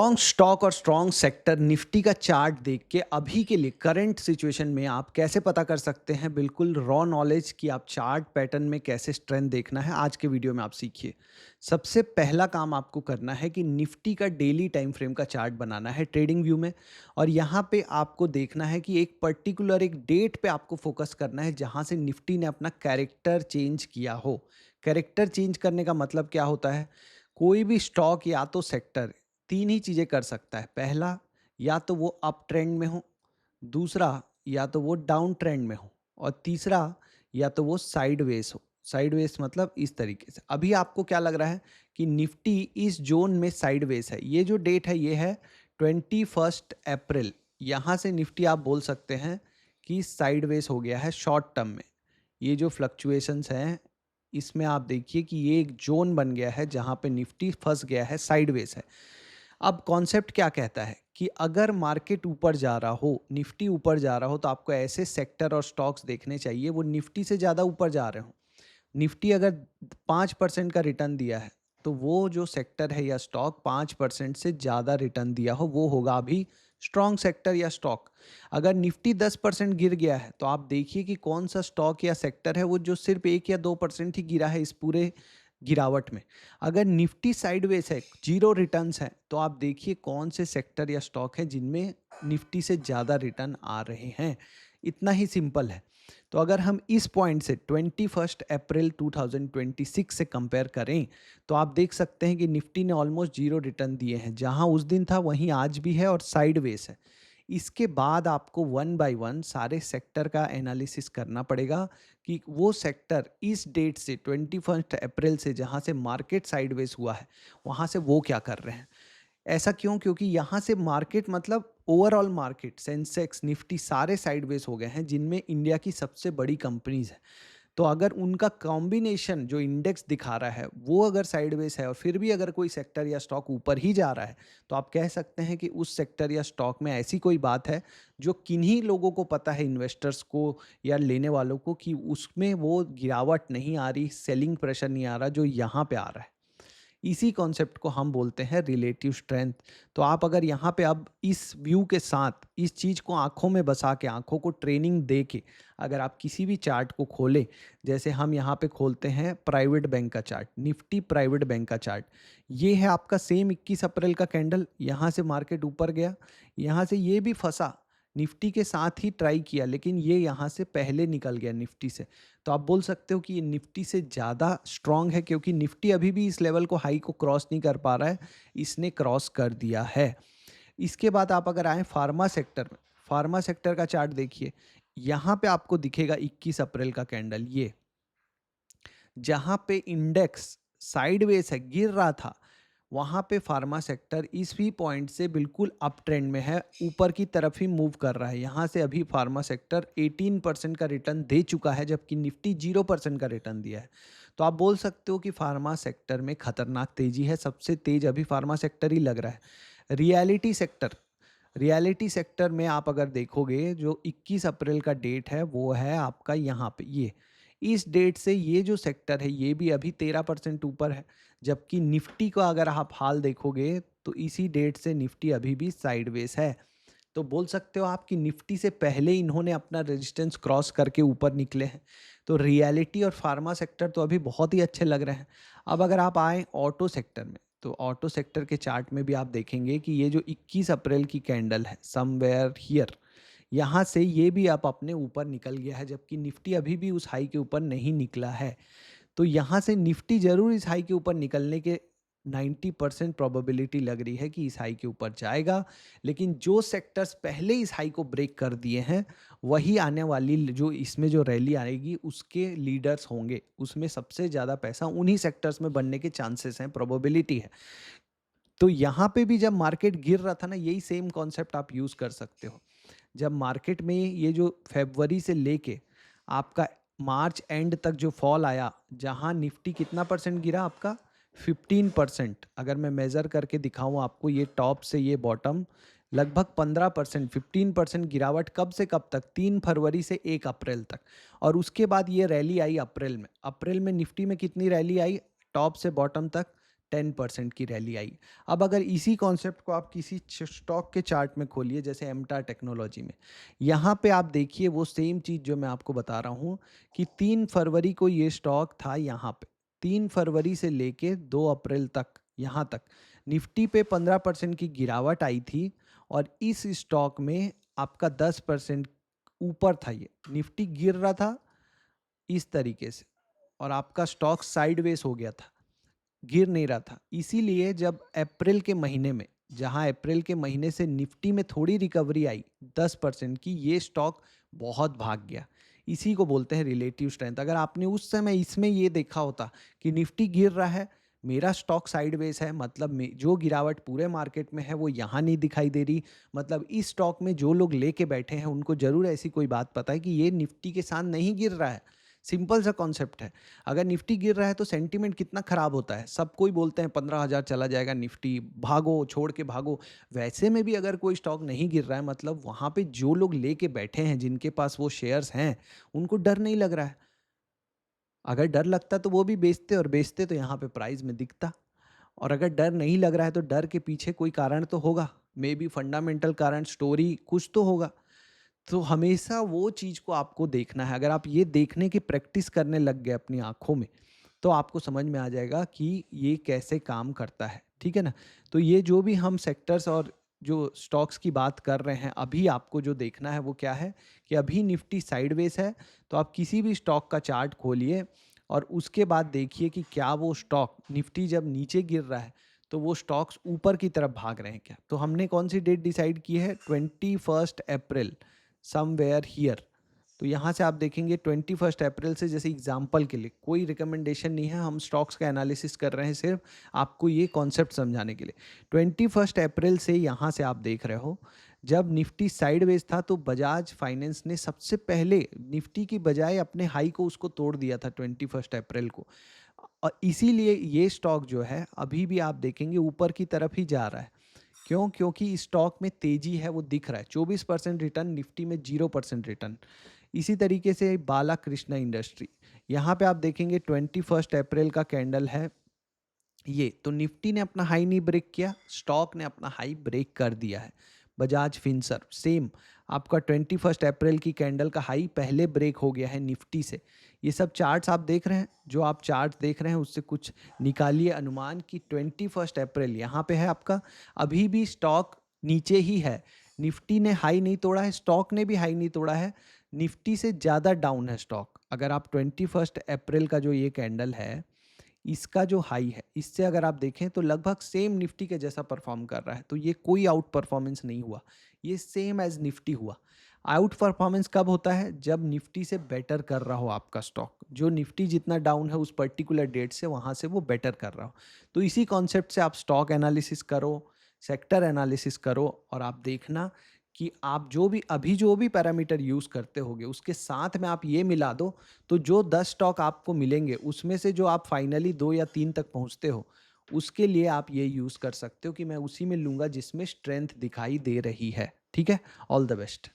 Strong stock और strong sector Nifty का chart देख के अभी के लिए करंट सिचुएशन में आप कैसे पता कर सकते हैं बिल्कुल रॉ नॉलेज कि आप चार्ट पैटर्न में कैसे स्ट्रेंथ देखना है आज के वीडियो में आप सीखिए। सबसे पहला काम आपको करना है कि निफ्टी का डेली टाइम फ्रेम का चार्ट बनाना है ट्रेडिंग व्यू में। और यहाँ पे आपको देखना है कि एक पर्टिकुलर एक डेट पे आपको फोकस करना है जहाँ से निफ्टी ने अपना कैरेक्टर चेंज किया हो। कैरेक्टर चेंज करने का मतलब क्या होता है? कोई भी स्टॉक या तो सेक्टर तीन ही चीज़ें कर सकता है। पहला, या तो वो अप ट्रेंड में हो, दूसरा या तो वो डाउन ट्रेंड में हो, और तीसरा या तो वो साइडवेज हो। साइडवेज मतलब इस तरीके से। अभी आपको क्या लग रहा है कि निफ्टी इस जोन में साइडवेज है। ये जो डेट है ये है 21 अप्रैल। यहाँ से निफ्टी आप बोल सकते हैं कि साइडवेज हो गया है शॉर्ट टर्म में। ये जो फ्लक्चुएशंस हैं इसमें आप देखिए कि ये एक जोन बन गया है जहाँ पे निफ्टी फंस गया है, साइडवेज है। अब कॉन्सेप्ट क्या कहता है कि अगर मार्केट ऊपर जा रहा हो, निफ्टी ऊपर जा रहा हो, तो आपको ऐसे सेक्टर और स्टॉक्स देखने चाहिए वो निफ्टी से ज़्यादा ऊपर जा रहे हो। निफ्टी अगर 5% का रिटर्न दिया है, तो वो जो सेक्टर है या स्टॉक 5% से ज़्यादा रिटर्न दिया हो वो होगा अभी स्ट्रॉन्ग सेक्टर या स्टॉक। अगर निफ्टी 10% गिर गया है तो आप देखिए कि कौन सा स्टॉक या सेक्टर है वो जो सिर्फ 1 या 2% ही गिरा है इस पूरे गिरावट में। अगर निफ्टी साइडवेज है, जीरो रिटर्न्स है, तो आप देखिए कौन से सेक्टर या स्टॉक हैं जिनमें निफ्टी से ज़्यादा रिटर्न आ रहे हैं। इतना ही सिंपल है। तो अगर हम इस पॉइंट से 21 अप्रैल 2026 से कंपेयर करें तो आप देख सकते हैं कि निफ्टी ने ऑलमोस्ट जीरो रिटर्न दिए हैं। जहां उस दिन था वहीं आज भी है और साइडवेज है। इसके बाद आपको वन बाय वन सारे सेक्टर का एनालिसिस करना पड़ेगा कि वो सेक्टर इस डेट से 21 अप्रैल से जहां से मार्केट साइडवेज हुआ है वहां से वो क्या कर रहे हैं। ऐसा क्यों? क्योंकि यहाँ से मार्केट मतलब ओवरऑल मार्केट सेंसेक्स निफ्टी सारे साइडवेज हो गए हैं जिनमें इंडिया की सबसे बड़ी कंपनीज है। तो अगर उनका कॉम्बिनेशन जो इंडेक्स दिखा रहा है वो अगर साइडवेज है और फिर भी अगर कोई सेक्टर या स्टॉक ऊपर ही जा रहा है तो आप कह सकते हैं कि उस सेक्टर या स्टॉक में ऐसी कोई बात है जो किन्हीं लोगों को पता है, इन्वेस्टर्स को या लेने वालों को, कि उसमें वो गिरावट नहीं आ रही, सेलिंग प्रेशर नहीं आ रहा जो यहाँ पे आ रहा है। इसी कॉन्सेप्ट को हम बोलते हैं रिलेटिव स्ट्रेंथ। तो आप अगर यहाँ पे अब इस व्यू के साथ इस चीज़ को आंखों में बसा के, आंखों को ट्रेनिंग दे के अगर आप किसी भी चार्ट को खोलें, जैसे हम यहाँ पे खोलते हैं प्राइवेट बैंक का चार्ट, निफ्टी प्राइवेट बैंक का चार्ट। ये है आपका सेम 21 अप्रैल का कैंडल। यहाँ से मार्केट ऊपर गया, यहाँ से ये भी फंसा, निफ्टी के साथ ही ट्राई किया, लेकिन ये यहाँ से पहले निकल गया निफ्टी से। तो आप बोल सकते हो कि ये निफ्टी से ज़्यादा स्ट्रांग है क्योंकि निफ्टी अभी भी इस लेवल को, हाई को क्रॉस नहीं कर पा रहा है, इसने क्रॉस कर दिया है। इसके बाद आप अगर आए फार्मा सेक्टर में, फार्मा सेक्टर का चार्ट देखिए। यहाँ पे आपको दिखेगा 21 अप्रैल का कैंडल, ये जहाँ पे इंडेक्स साइडवेज है, गिर रहा था, वहाँ पे फार्मा सेक्टर इस भी पॉइंट से बिल्कुल अप ट्रेंड में है, ऊपर की तरफ ही मूव कर रहा है। यहाँ से अभी फार्मा सेक्टर 18% का रिटर्न दे चुका है जबकि निफ्टी 0% का रिटर्न दिया है। तो आप बोल सकते हो कि फार्मा सेक्टर में खतरनाक तेजी है, सबसे तेज अभी फार्मा सेक्टर ही लग रहा है। रियलिटी सेक्टर, रियलिटी सेक्टर में आप अगर देखोगे जो 21 अप्रैल का डेट है वो है आपका यहाँ पे, ये इस डेट से ये जो सेक्टर है ये भी अभी 13% ऊपर है। जबकि निफ्टी का अगर आप हाल देखोगे तो इसी डेट से निफ्टी अभी भी साइडवेज है। तो बोल सकते हो आप कि निफ्टी से पहले इन्होंने अपना रेजिस्टेंस क्रॉस करके ऊपर निकले हैं। तो रियलिटी और फार्मा सेक्टर तो अभी बहुत ही अच्छे लग रहे हैं। अब अगर आप आए ऑटो सेक्टर में, तो ऑटो सेक्टर के चार्ट में भी आप देखेंगे कि ये जो 21 अप्रैल की कैंडल है समवेयर हियर, यहाँ से ये भी आप अपने ऊपर निकल गया है जबकि निफ्टी अभी भी उस हाई के ऊपर नहीं निकला है। तो यहाँ से निफ्टी जरूर इस हाई के ऊपर निकलने के 90% प्रोबेबिलिटी लग रही है कि इस हाई के ऊपर जाएगा। लेकिन जो सेक्टर्स पहले इस हाई को ब्रेक कर दिए हैं वही आने वाली जो इसमें जो रैली आएगी उसके लीडर्स होंगे, उसमें सबसे ज़्यादा पैसा उन्हीं सेक्टर्स में बनने के चांसेस हैं, प्रोबेबिलिटी है। तो यहाँ पे भी जब मार्केट गिर रहा था ना, यही सेम कॉन्सेप्ट आप यूज़ कर सकते हो। जब मार्केट में ये जो फरवरी से लेके आपका मार्च एंड तक जो फॉल आया, जहां निफ्टी कितना परसेंट गिरा आपका, 15%। अगर मैं मेज़र करके दिखाऊं आपको, ये टॉप से ये बॉटम लगभग 15%, 15% गिरावट कब से कब तक, 3 फरवरी से 1 अप्रैल तक। और उसके बाद ये रैली आई अप्रैल में। अप्रैल में निफ्टी में कितनी रैली आई टॉप से बॉटम तक? 10% की रैली आई। अब अगर इसी कॉन्सेप्ट को आप किसी स्टॉक के चार्ट में खोलिए जैसे एमटा टेक्नोलॉजी में, यहाँ पे आप देखिए वो सेम चीज़ जो मैं आपको बता रहा हूँ कि 3 फरवरी को ये स्टॉक था यहाँ पे। 3 फरवरी से लेके 2 अप्रैल तक यहाँ तक निफ्टी पे 15% की गिरावट आई थी और इस स्टॉक में आपका 10% ऊपर था। ये निफ्टी गिर रहा था इस तरीके से और आपका स्टॉक साइडवेज हो गया था, गिर नहीं रहा था। इसीलिए जब अप्रैल के महीने में, जहां अप्रैल के महीने से निफ्टी में थोड़ी रिकवरी आई 10% की, ये स्टॉक बहुत भाग गया। इसी को बोलते हैं रिलेटिव स्ट्रेंथ। अगर आपने उस समय इसमें ये देखा होता कि निफ्टी गिर रहा है, मेरा स्टॉक साइडवेज है, मतलब जो गिरावट पूरे मार्केट में है वो यहाँ नहीं दिखाई दे रही, मतलब इस स्टॉक में जो लोग लेके बैठे हैं उनको जरूर ऐसी कोई बात पता है कि ये निफ्टी के साथ नहीं गिर रहा है। सिंपल सा कॉन्सेप्ट है। अगर निफ्टी गिर रहा है तो सेंटीमेंट कितना खराब होता है, सब कोई बोलते हैं 15,000 चला जाएगा निफ्टी, भागो छोड़ के भागो। वैसे में भी अगर कोई स्टॉक नहीं गिर रहा है मतलब वहाँ पे जो लोग लेके बैठे हैं, जिनके पास वो शेयर्स हैं, उनको डर नहीं लग रहा है। अगर डर लगता तो वो भी बेचते, और बेचते तो यहाँ पे प्राइस में दिखता। और अगर डर नहीं लग रहा है तो डर के पीछे कोई कारण तो होगा, मे बी फंडामेंटल कारण, स्टोरी कुछ तो होगा। तो हमेशा वो चीज़ को आपको देखना है। अगर आप ये देखने की प्रैक्टिस करने लग गए अपनी आँखों में, तो आपको समझ में आ जाएगा कि ये कैसे काम करता है, ठीक है ना? तो ये जो भी हम सेक्टर्स और जो स्टॉक्स की बात कर रहे हैं, अभी आपको जो देखना है वो क्या है कि अभी निफ्टी साइडवेज है, तो आप किसी भी स्टॉक का चार्ट खोलिए और उसके बाद देखिए कि क्या वो स्टॉक, निफ्टी जब नीचे गिर रहा है, तो वो स्टॉक्स ऊपर की तरफ भाग रहे हैं क्या? तो हमने कौन सी डेट डिसाइड की है? 21 अप्रैल, समवेयर हियर। तो यहाँ से आप देखेंगे 21 अप्रैल से, जैसे एग्जाम्पल के लिए, कोई रिकमेंडेशन नहीं है, हम स्टॉक्स का एनालिसिस कर रहे हैं सिर्फ आपको ये कॉन्सेप्ट समझाने के लिए। 21 अप्रैल से यहाँ से आप देख रहे हो, जब निफ्टी साइडवेज था तो बजाज फाइनेंस ने सबसे पहले निफ्टी की बजाय अपने हाई को उसको तोड़ दिया था 21 अप्रैल को। और इसीलिए ये स्टॉक जो है अभी भी आप देखेंगे ऊपर की तरफ ही जा रहा है। क्यों? क्योंकि स्टॉक में तेजी है वो दिख रहा है। 24% रिटर्न, निफ्टी में 0% रिटर्न। इसी तरीके से बाला कृष्णा इंडस्ट्री, यहाँ पे आप देखेंगे 21 अप्रैल का कैंडल है ये, तो निफ्टी ने अपना हाई नहीं ब्रेक किया, स्टॉक ने अपना हाई ब्रेक कर दिया है। बजाज फिनसर्व सेम, आपका 21 अप्रैल की कैंडल का हाई पहले ब्रेक हो गया है निफ्टी से। ये सब चार्ट्स आप देख रहे हैं, जो आप चार्ट देख रहे हैं उससे कुछ निकालिए अनुमान कि 21 अप्रैल यहाँ पे है आपका, अभी भी स्टॉक नीचे ही है। निफ्टी ने हाई नहीं तोड़ा है, स्टॉक ने भी हाई नहीं तोड़ा है, निफ्टी से ज़्यादा डाउन है स्टॉक। अगर आप 21 अप्रैल का जो ये कैंडल है, इसका जो हाई है, इससे अगर आप देखें तो लगभग सेम निफ्टी के जैसा परफॉर्म कर रहा है। तो ये कोई आउट परफॉर्मेंस नहीं हुआ, ये सेम एज निफ्टी हुआ। आउट परफॉर्मेंस कब होता है? जब निफ्टी से बेटर कर रहा हो आपका स्टॉक, जो निफ्टी जितना डाउन है उस पर्टिकुलर डेट से, वहाँ से वो बेटर कर रहा हो। तो इसी कॉन्सेप्ट से आप स्टॉक एनालिसिस करो, सेक्टर एनालिसिस करो, और आप देखना कि आप जो भी पैरामीटर यूज़ करते होगे उसके साथ में आप ये मिला दो, तो जो 10 स्टॉक आपको मिलेंगे उसमें से जो आप फाइनली 2 या 3 तक पहुँचते हो, उसके लिए आप ये यूज़ कर सकते हो कि मैं उसी में लूँगा जिसमें स्ट्रेंथ दिखाई दे रही है। ठीक है? All the best.